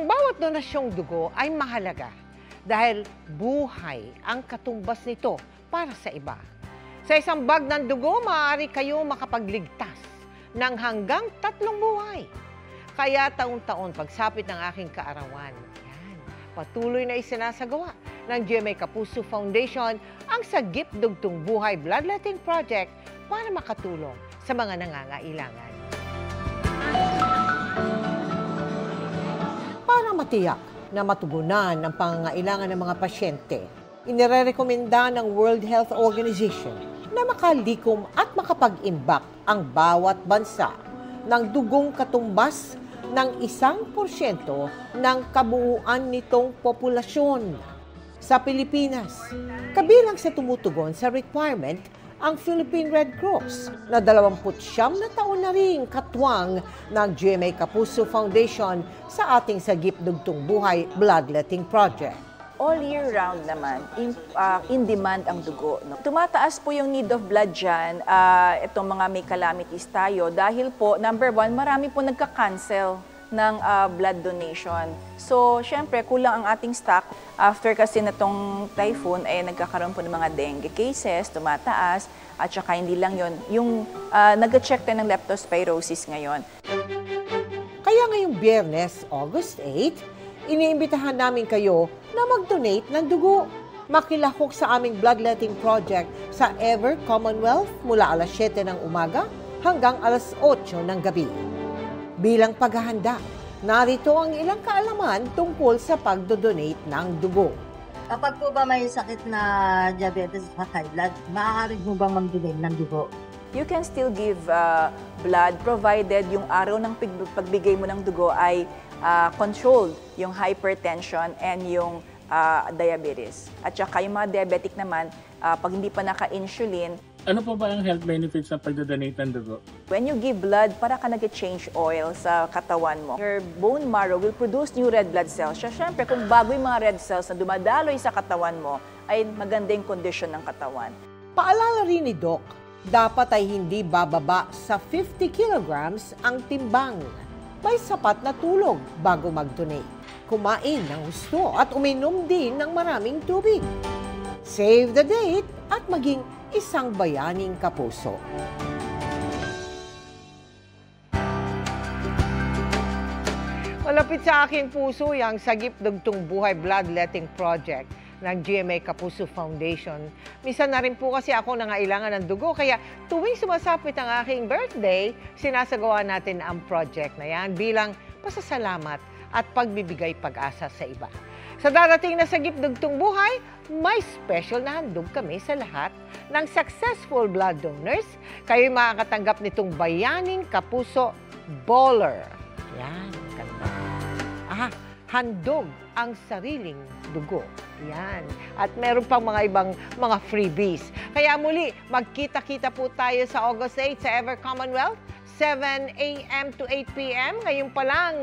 Ang bawat donasyong dugo ay mahalaga dahil buhay ang katumbas nito para sa iba. Sa isang bag ng dugo, maaari kayo makapagligtas ng hanggang 3 buhay. Kaya taon-taon pagsapit ng aking kaarawan, patuloy na isinasagawa ng GMA Kapuso Foundation ang Sagip Dugtong Buhay Bloodletting Project para makatulong sa mga nangangailangan. Para matiyak na matugunan ang pangangailangan ng mga pasyente, inirekomenda ng World Health Organization na makalikom at makapag-imbak ang bawat bansa ng dugong katumbas ng 1% ng kabuuan nitong populasyon. Sa Pilipinas, kabilang sa tumutugon sa requirement ang Philippine Red Cross na 29 na taon na ring katwang ng GMA Kapuso Foundation sa ating Sagip Dugtong Buhay Bloodletting Project. All year round naman, in demand ang dugo. No? Tumataas po yung need of blood dyan, itong mga may calamities tayo, dahil po, number one, marami po nagka-cancel ng blood donation. So, syempre, kulang ang ating stock. After kasi na tong typhoon, ay nagkakaroon po ng mga dengue cases, tumataas, at saka hindi lang yon, yung nag-check tayo ng leptospirosis ngayon. Kaya ngayong Biyernes, August 8, iniimbitahan namin kayo na mag-donate ng dugo. Makilahok sa aming bloodletting project sa Ever Commonwealth mula alas 7 ng umaga hanggang alas 8 ng gabi. Bilang paghahanda, narito ang ilang kaalaman tungkol sa pagdodonate ng dugo. Kapag po ba may sakit na diabetes at high blood, maaari mo bang mag-donate ng dugo? You can still give blood provided yung araw ng pagbigay mo ng dugo ay controlled yung hypertension and yung diabetes. At saka yung mga diabetic naman, pag hindi pa naka-insulin. Ano po ba ang health benefits ng pagdodonate ng dugo? When you give blood, para ka nag-change oil sa katawan mo. Your bone marrow will produce new red blood cells. Siyempre, kung bago yung mga red cells na dumadaloy sa katawan mo, ay maganda yung kondisyon ng katawan. Paalala rin ni Doc, dapat ay hindi bababa sa 50 kilograms ang timbang. May sapat na tulog bago mag-donate. Kumain ng gusto at uminom din ng maraming tubig. Save the date at maging isang bayaning kapuso. Malapit sa aking puso yung Sagip Dugtong Buhay Bloodletting Project ng GMA Kapuso Foundation. Minsan na rin po kasi ako nangailangan ng dugo, kaya tuwing sumasapit ang aking birthday, sinasagawa natin ang project na yan bilang pasasalamat at pagbibigay pag-asa sa iba. Sa darating na Sagip Dugtong Buhay, may special na handog kami sa lahat ng successful blood donors. Kayo'y makakatanggap nitong Bayaning Kapuso Baller. Yan, ganda. Handog ang sariling dugo. Yan. At meron pang mga ibang mga freebies. Kaya muli, magkita-kita po tayo sa August 8 sa Ever Commonwealth, 7 a.m. to 8 p.m. Ngayon pa lang,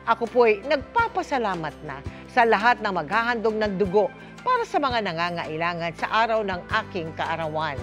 ako po'y nagpapasalamat na sa lahat ng maghahandog ng dugo para sa mga nangangailangan sa araw ng aking kaarawan.